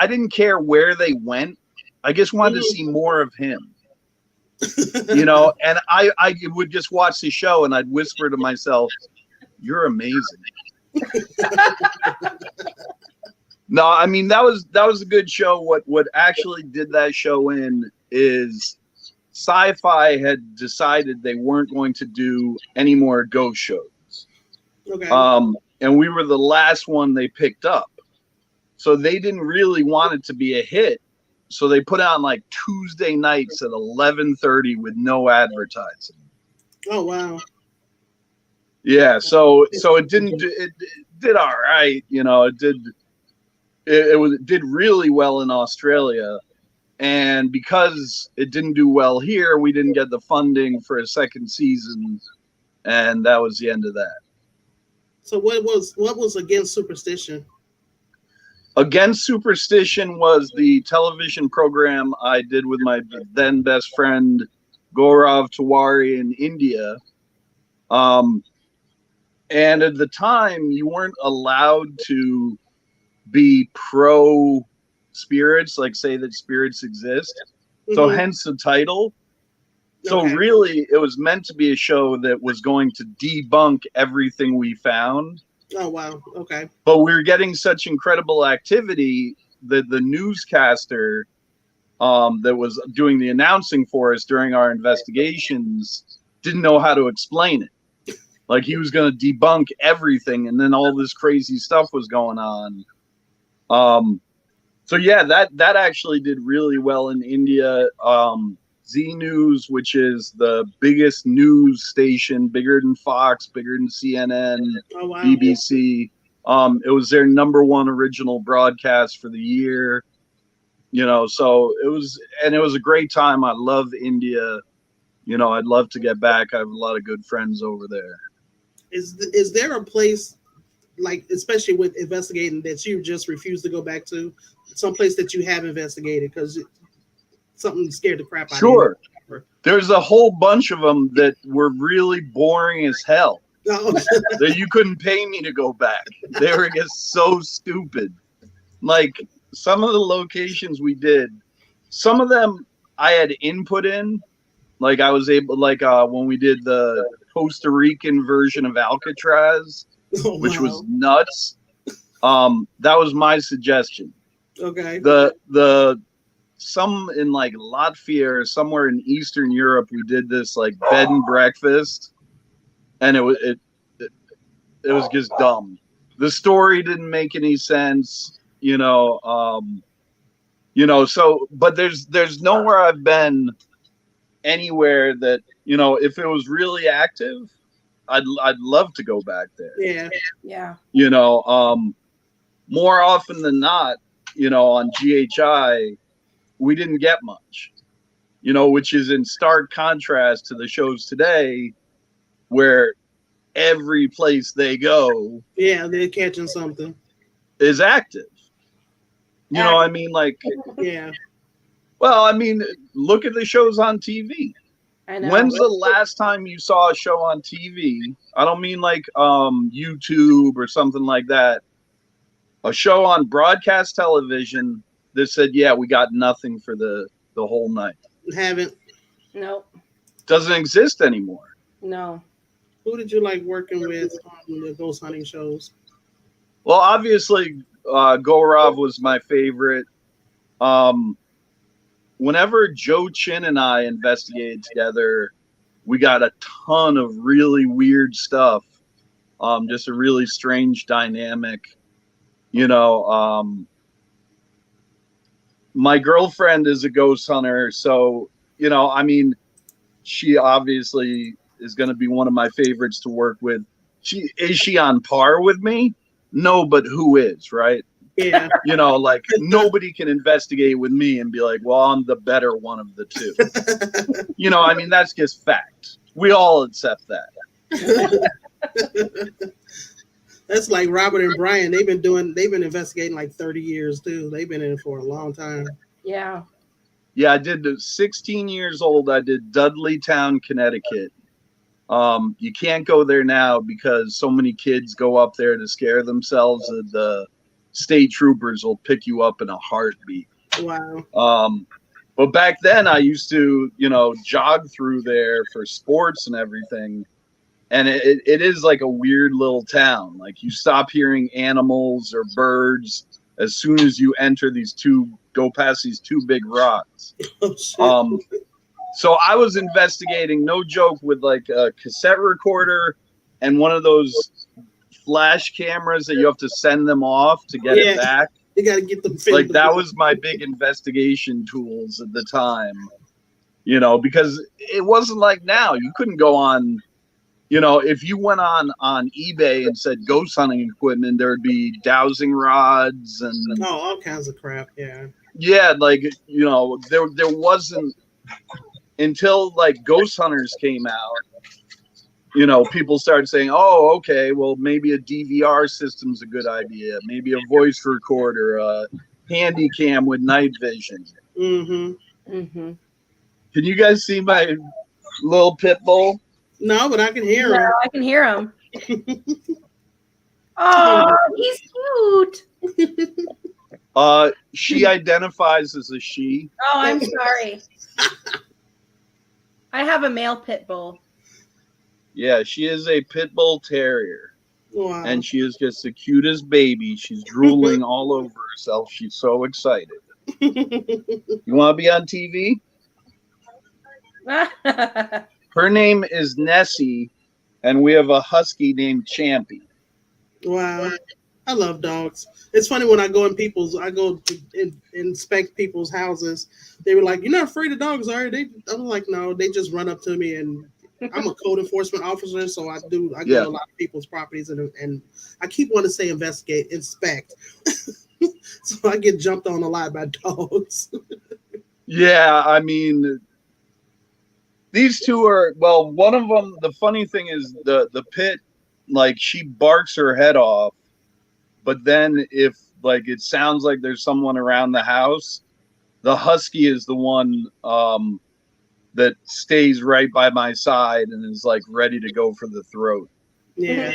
C: didn't care where they went. I just wanted to see more of him. And I would just watch the show and I'd whisper to myself, "You're amazing." No, I mean that was a good show. What actually did that show in is Sci-Fi had decided they weren't going to do any more ghost shows.
A: Okay.
C: And we were the last one they picked up. So they didn't really want it to be a hit. So they put on like Tuesday nights at 11:30 with no advertising.
A: Oh wow.
C: Yeah, so it did all right, it did really well in Australia, and because it didn't do well here, we didn't get the funding for a second season, and that was the end of that.
A: So what was Against Superstition?
C: Against Superstition was the television program I did with my then best friend Gaurav Tiwari in India. And at the time, you weren't allowed to be pro spirits, like say that spirits exist. So hence the title. So
A: Okay.
C: really, it was meant to be a show that was going to debunk everything we found.
A: Oh wow. Okay.
C: But we were getting such incredible activity that the newscaster that was doing the announcing for us during our investigations didn't know how to explain it. Like he was going to debunk everything, and then all this crazy stuff was going on. So yeah, that actually did really well in India. Z News, which is the biggest news station, bigger than Fox, bigger than CNN,
A: Oh wow.
C: BBC. It was their #1 original broadcast for the year. So it was a great time. I love India. I'd love to get back. I have a lot of good friends over there.
A: Is there a place, like especially with investigating, that you just refuse to go back to? Some place that you have investigated because something scared the crap out
C: Sure.
A: of you?
C: There's a whole bunch of them that were really boring as hell.
A: Oh.
C: That you couldn't pay me to go back. They were just so stupid. Like some of the locations we did, some of them I had input in. Like I was able, when we did the Costa Rican version of Alcatraz,
A: Oh,
C: which
A: wow.
C: was nuts. That was my suggestion.
A: Okay.
C: The some in like Latvia or somewhere in Eastern Europe, we did this like bed and breakfast, and it was just dumb. The story didn't make any sense, So, but there's nowhere I've been anywhere that if it was really active, I'd love to go back there.
A: Yeah.
B: Yeah.
C: More often than not, on GHI, we didn't get much, which is in stark contrast to the shows today where every place they go
A: Yeah, they're catching something.
C: is active. You know what I mean? Like,
A: Yeah.
C: well, I mean, look at the shows on TV.
B: I know.
C: When's the last time you saw a show on TV? I don't mean like YouTube or something like that. A show on broadcast television that said, yeah, we got nothing for the whole night.
A: Haven't.
B: Nope.
C: Doesn't exist anymore.
B: No.
A: Who did you like working with on the ghost hunting shows?
C: Well, obviously, Gaurav was my favorite. Whenever Joe Chin and I investigated together, we got a ton of really weird stuff. Just a really strange dynamic. You know, my girlfriend is a ghost hunter, so, you know, I mean, she obviously is going to be one of my favorites to work with. Is she on par with me? No, but who is, right?
A: Yeah.
C: You know, like nobody can investigate with me and be like, well, I'm the better one of the two. You know, I mean, that's just fact. We all accept that.
A: That's like Robert and Brian. They've been investigating like 30 years too. They've been in it for a long time.
B: Yeah.
C: Yeah, I did 16 years old. I did Dudleytown, Connecticut. You can't go there now because so many kids go up there to scare themselves that the state troopers will pick you up in a heartbeat.
A: Wow.
C: But back then I used to, you know, jog through there for sports and everything. And it is like a weird little town. Like you stop hearing animals or birds as soon as you go past these two big rocks.
A: Oh, shit.
C: So I was investigating, no joke, with like a cassette recorder and one of those flash cameras that you have to send them off to get it back.
A: You got to get them.
C: Like that was my big investigation tools at the time, you know, because it wasn't like now. You couldn't go on, you know, if you went on eBay and said ghost hunting equipment, there would be dowsing rods and
A: all kinds of crap. Yeah.
C: Yeah, like, you know, there wasn't until like Ghost Hunters came out, you know, people started saying, oh, okay, well, maybe a DVR system's a good idea. Maybe a voice recorder, a handy cam with night vision.
A: Mm-hmm.
B: Mm-hmm.
C: Can you guys see my little pit bull?
A: No, but I can hear him.
B: I can hear him. Oh, he's cute.
C: She identifies as a she.
B: Oh, I'm sorry. I have a male pit bull.
C: Yeah, she is a pit bull terrier.
A: Wow.
C: And she is just the cutest baby. She's drooling all over herself. She's so excited. You want to be on TV? Her name is Nessie, and we have a husky named Champy.
A: Wow. I love dogs. It's funny when I go to inspect people's houses. They were like, "You're not afraid of dogs, are you?" I'm like, "No." They just run up to me, and I'm a code enforcement officer, so I go to a lot of people's properties, and I keep wanting to say inspect. So I get jumped on a lot by dogs.
C: Yeah, I mean, these two are, well, one of them, the funny thing is the pit, like, she barks her head off, but then if, like, it sounds like there's someone around the house, the husky is the one that stays right by my side and is, like, ready to go for the throat.
A: Yeah.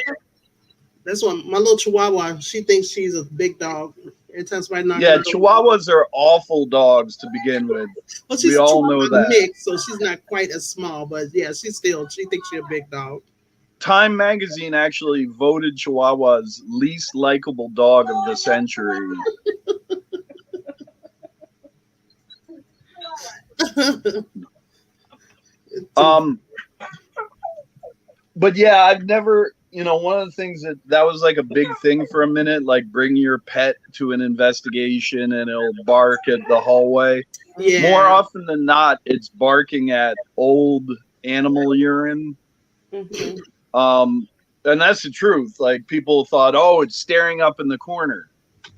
A: That's one. My little Chihuahua, she thinks she's a big dog. Yeah,
C: Chihuahuas are awful dogs to begin with.
A: Well, we
C: all know that.
A: Mix, so she's not quite as small, but yeah, she thinks she's a big dog.
C: Time magazine actually voted Chihuahua's least likable dog of the century. But yeah, I've never, you know, one of the things that was like a big thing for a minute, like bring your pet to an investigation and it'll bark at the hallway.
A: Yeah.
C: More often than not, it's barking at old animal urine.
B: Mm-hmm.
C: And that's the truth. Like, people thought, oh, it's staring up in the corner.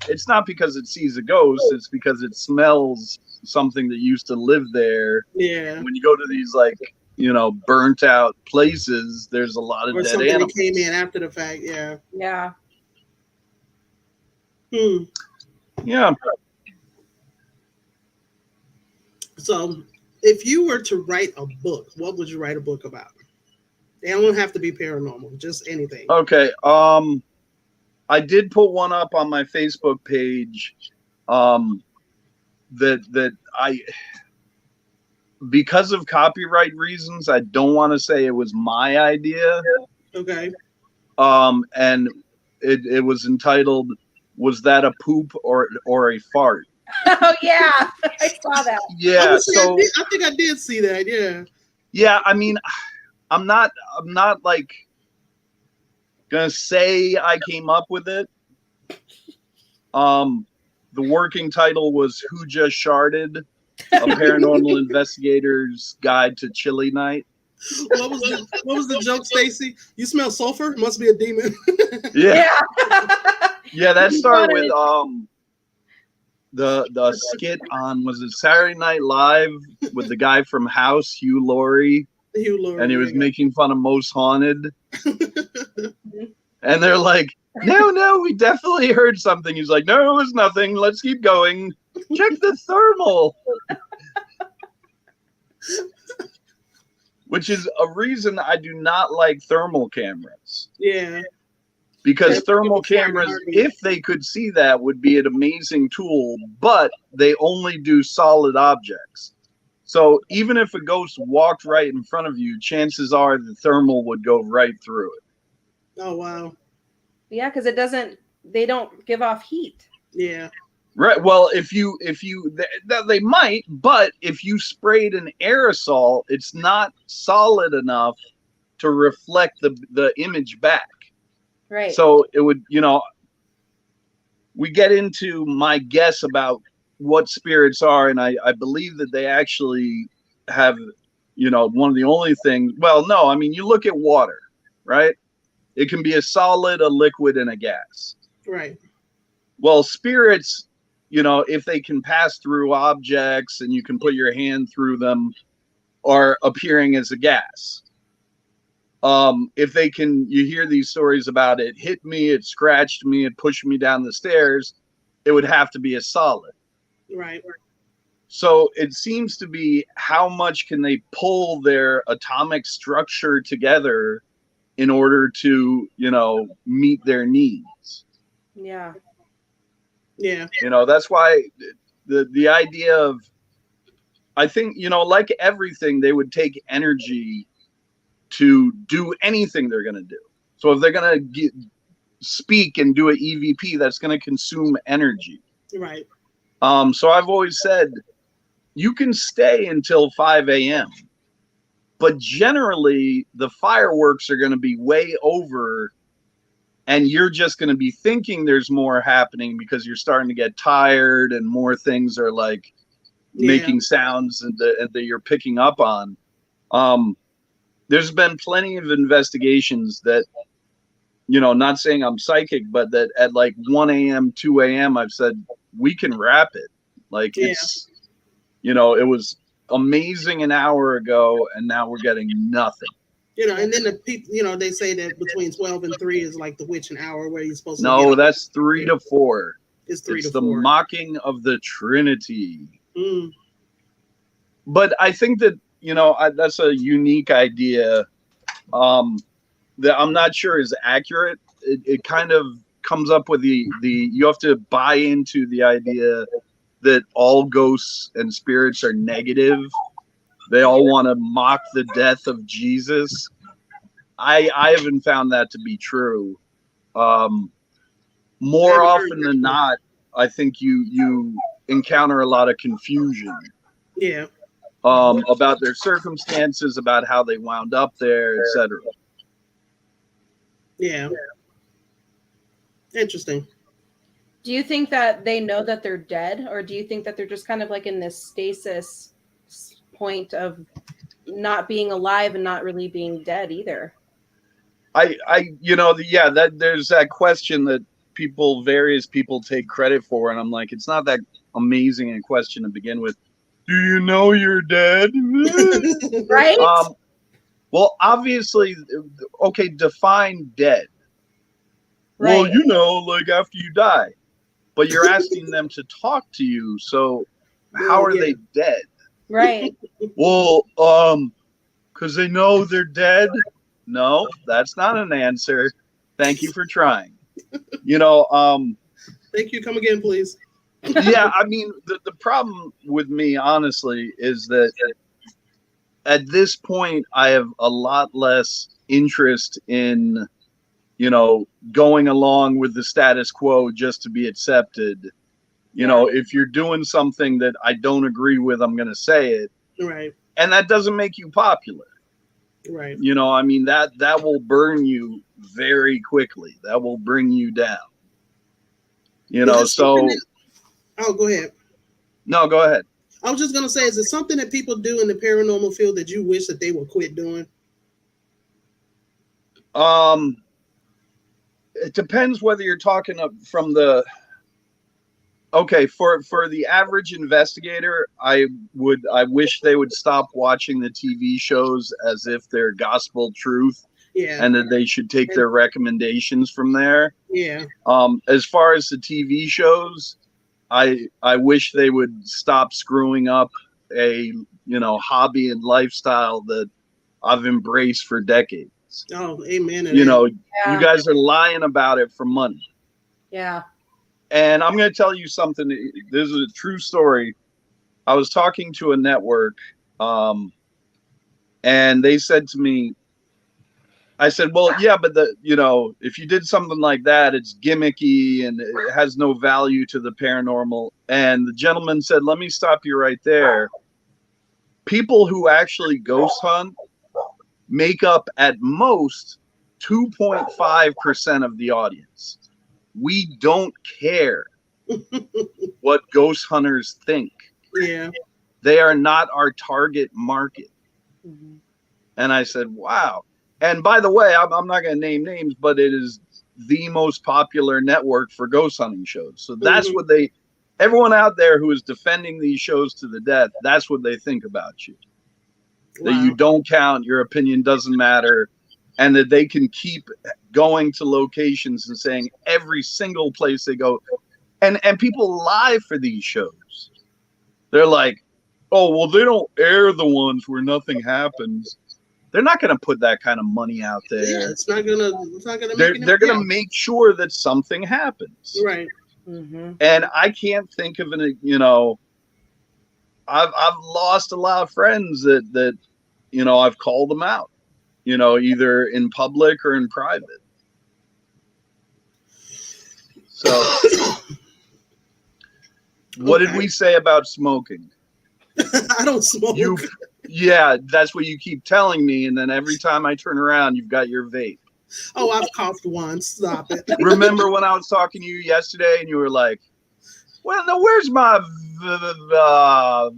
C: It's not because it sees a ghost. It's because it smells something that used to live there.
A: Yeah.
C: When you go to these, like, you know, burnt out places, there's a lot of
A: or
C: dead
A: something
C: animals.
A: That came in after the fact. Yeah.
B: Yeah.
C: Yeah.
A: So, if you were to write a book, what would you write a book about? They don't have to be paranormal, just anything.
C: Okay. I did put one up on my Facebook page. That I, because of copyright reasons, I don't want to say it was my idea.
A: Okay.
C: And it was entitled, "Was That a Poop or a Fart?"
B: Oh yeah, I saw that.
C: Yeah.
A: I think I did see that. Yeah.
C: Yeah. I mean, I'm not like, gonna say I came up with it. The working title was "Who Just Sharded: A Paranormal Investigator's Guide to Chilly Night."
A: What was the joke, Stacy? You smell sulfur? Must be a demon.
C: Yeah,
B: Yeah.
C: yeah. That
B: You
C: started with
B: wanted-
C: the skit on, was it Saturday Night Live with the guy from House, Hugh Laurie,
A: Hugh Laurie,
C: and he was
A: yeah.
C: making fun of Most Haunted, and they're like, no, we definitely heard something. He's like, no, it was nothing. Let's keep going. Check the thermal. Which is a reason I do not like thermal cameras.
A: Yeah.
C: Because thermal
A: People find it
C: cameras,
A: hard to-
C: if they could see that, would be an amazing tool, but they only do solid objects. So even if a ghost walked right in front of you, chances are the thermal would go right through it.
A: Oh wow.
B: Yeah, because they don't give off heat.
A: Yeah.
C: Right. Well, they might, but if you sprayed an aerosol, it's not solid enough to reflect the image back.
B: Right.
C: So it would, we get into my guess about what spirits are, and I believe that they actually have, one of the only things. Well, no, I mean, you look at water, right? It can be a solid, a liquid, and a gas.
A: Right.
C: Well, spirits, if they can pass through objects and you can put your hand through them, are appearing as a gas. If they can, you hear these stories about it hit me, it scratched me, it pushed me down the stairs, it would have to be a solid.
A: Right.
C: So it seems to be how much can they pull their atomic structure together in order to, meet their needs.
B: Yeah.
A: Yeah.
C: That's why the idea of, I think, like everything, they would take energy to do anything they're going to do. So if they're going to speak and do an EVP, that's going to consume energy.
A: Right.
C: So I've always said, you can stay until 5 a.m., but generally the fireworks are going to be way over, and you're just going to be thinking there's more happening because you're starting to get tired and more things are like making sounds that you're picking up on. There's been plenty of investigations that, not saying I'm psychic, but that at like 1 a.m., 2 a.m., I've said, we can wrap it. Like it's, it was amazing an hour ago and now we're getting nothing.
A: And then the people, they say that between 12 and 3 is like the witching hour where you're supposed to.
C: No, that's 3 to 4.
A: It's 3 to 4.
C: The mocking of the Trinity.
A: Mm.
C: But I think that, that's a unique idea that I'm not sure is accurate. It kind of comes up with the you have to buy into the idea that all ghosts and spirits are negative. They all want to mock the death of Jesus. I haven't found that to be true. More often than not, I think you encounter a lot of confusion.
A: Yeah.
C: About their circumstances, about how they wound up there, etc.
A: Yeah. Interesting.
B: Do you think that they know that they're dead, or do you think that they're just kind of like in this stasis point of not being alive and not really being dead either? That
C: there's that question that various people take credit for, and I'm like, it's not that amazing a question to begin with. Do you know you're dead?
B: Right?
C: Well, obviously, okay, define dead.
B: Right.
C: Well, like after you die. But you're asking them to talk to you, so how are they dead?
B: Right.
C: Well, because they know they're dead. No, that's not an answer. Thank you for trying.
A: Thank you. Come again, please.
C: Yeah, I mean, the problem with me, honestly, is that at this point, I have a lot less interest in, going along with the status quo just to be accepted. If you're doing something that I don't agree with, I'm going to say it.
A: Right.
C: And that doesn't make you popular.
A: Right.
C: You know, I mean, that will burn you very quickly. That will bring you down. You know, so
A: oh, go ahead.
C: no, go ahead.
A: I was just gonna say, is it something that people do in the paranormal field that you wish that they would quit doing?
C: It depends whether you're talking from the okay, for the average investigator, I wish they would stop watching the TV shows as if they're gospel truth,
A: Yeah.
C: and that they should take their recommendations from there.
A: Yeah.
C: As far as the TV shows, I wish they would stop screwing up a hobby and lifestyle that I've embraced for decades.
A: Oh, amen.
C: You know,
B: Yeah.
C: you guys are lying about it for money.
B: Yeah.
C: And I'm going to tell you something. This is a true story. I was talking to a network, and they said to me, I said, well, yeah, but if you did something like that, it's gimmicky and it has no value to the paranormal. And the gentleman said, let me stop you right there. People who actually ghost hunt make up at most 2.5% of the audience. We don't care what ghost hunters think.
A: Yeah.
C: They are not our target market.
B: Mm-hmm.
C: And I said, wow. And by the way, I'm not going to name names, but it is the most popular network for ghost hunting shows. So that's what everyone out there who is defending these shows to the death, that's what they think about you.
A: Wow.
C: That you don't count, your opinion doesn't matter, and that they can keep going to locations and saying every single place they go. And people lie for these shows. They're like, oh, well, they don't air the ones where nothing happens. They're not going to put that kind of money out there.
A: Yeah, it's not gonna.
C: They're going to make sure that something happens.
A: Right.
B: Mm-hmm.
C: And I can't think of I've lost a lot of friends that I've called them out, either in public or in private. So what did we say about smoking?
A: I don't smoke.
C: Yeah, that's what you keep telling me. And then every time I turn around, you've got your vape.
A: Oh, I've coughed once. Stop it.
C: Remember when I was talking to you yesterday and you were like, well, now where's my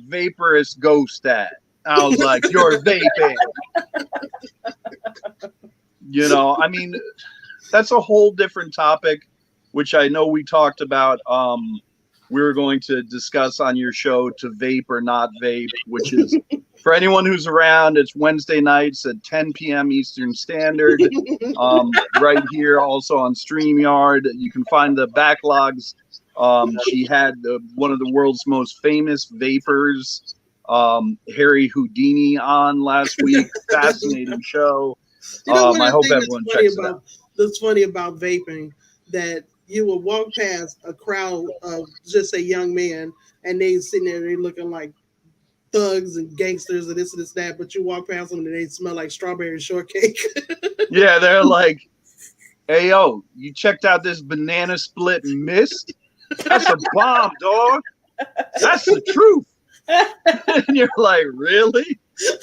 C: vaporous ghost at? I was like, you're vaping. I mean, that's a whole different topic, which I know we talked about. We were going to discuss on your show, to vape or not vape, which is, for anyone who's around, it's Wednesday nights at 10 p.m. Eastern Standard, right here also on StreamYard. You can find the backlogs. She had one of the world's most famous vapors, Harry Houdini, on last week. Fascinating show. I hope everyone checks it out.
A: That's funny about vaping, that you will walk past a crowd of just a young men, and they sitting there, they looking like thugs and gangsters and this and this, that, but you walk past them and they smell like strawberry shortcake.
C: Yeah, they're like, hey, yo, you checked out this banana split mist? That's a bomb, dog. That's the truth. And you're like, really?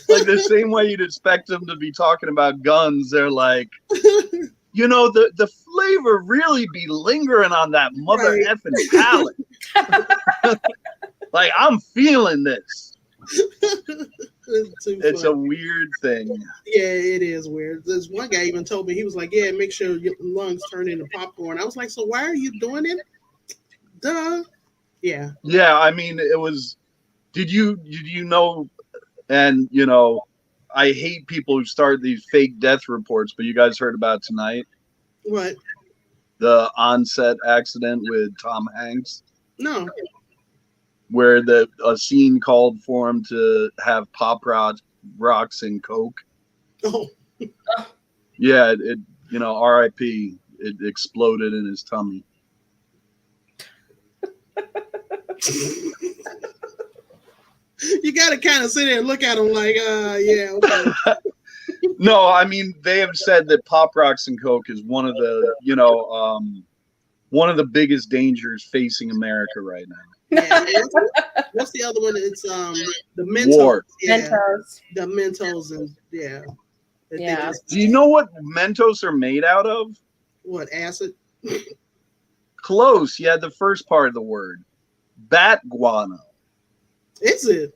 C: Like the same way you'd expect them to be talking about guns, they're like, the flavor really be lingering on that mother effing palate. Like, I'm feeling this. It's a weird thing.
A: Yeah, it is weird. This one guy even told me, he was like, yeah, make sure your lungs turn into popcorn. I was like, so why are you doing it? Duh. Yeah.
C: Yeah, I mean, it was, did you know, and, I hate people who start these fake death reports, but you guys heard about tonight?
A: What?
C: The on-set accident with Tom Hanks?
A: No.
C: Where a scene called for him to have pop rocks and Coke.
A: Oh.
C: Yeah, it R.I.P. It exploded in his tummy.
A: You got to kind of sit there and look at him like, yeah, okay.
C: No, I mean, they have said that Pop Rocks and Coke is one of the, one of the biggest dangers facing America right now.
A: Yeah. What's the other one? It's the Mentos.
C: War.
A: Yeah.
B: Mentos.
A: The Mentos, and yeah. That they
B: Yeah.
A: just-
C: Do you know what Mentos are made out of?
A: what, acid?
C: Close. You had the first part of the word. Bat guano.
A: Is it?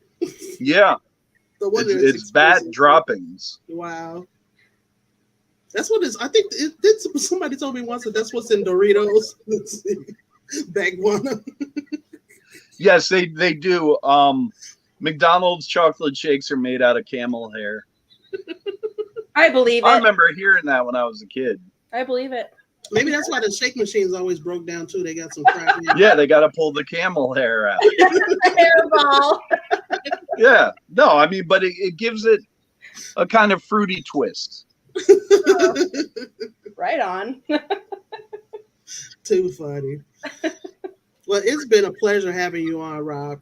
C: Yeah,
A: The one that's
C: it's bat
A: expensive.
C: droppings.
A: Wow. That's what it's. I think it did. Somebody told me once that that's what's in Doritos. Let's see. Baguana.
C: Yes, they do. McDonald's chocolate shakes are made out of camel hair.
B: I believe
C: I
B: it.
C: remember hearing that when I was a kid.
B: I believe it.
A: Maybe that's why the shake machines always broke down too. They got some crap. In it.
C: Yeah, they got to pull the camel hair out.
B: Hairball.
C: Yeah, no, I mean, but it gives it a kind of fruity twist.
B: Right on.
A: Too funny. Well, it's been a pleasure having you on, Rob.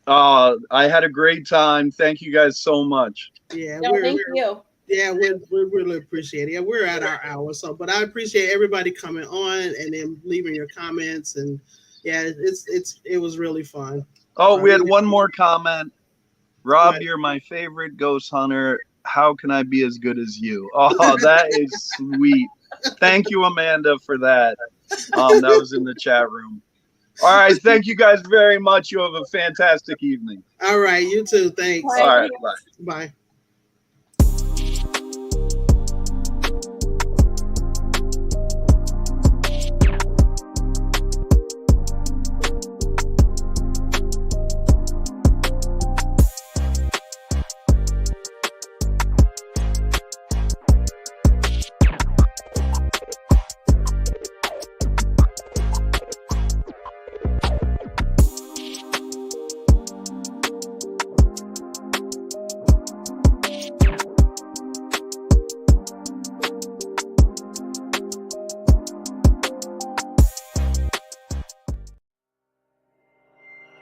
C: I had a great time. Thank you guys so much.
A: Yeah,
B: No, thank you.
A: Yeah, we really appreciate it. Yeah, we're at our hour, so but I appreciate everybody coming on and then leaving your comments, and yeah, it was really fun.
C: Oh, we had one more comment. Rob,
A: Right.
C: you're my favorite ghost hunter. How can I be as good as you? Oh, that is sweet. Thank you, Amanda, for that. That was in the chat room. All right, thank you guys very much. You have a fantastic evening.
A: All right, you too. Thanks.
B: Bye.
C: All right, bye.
A: Bye.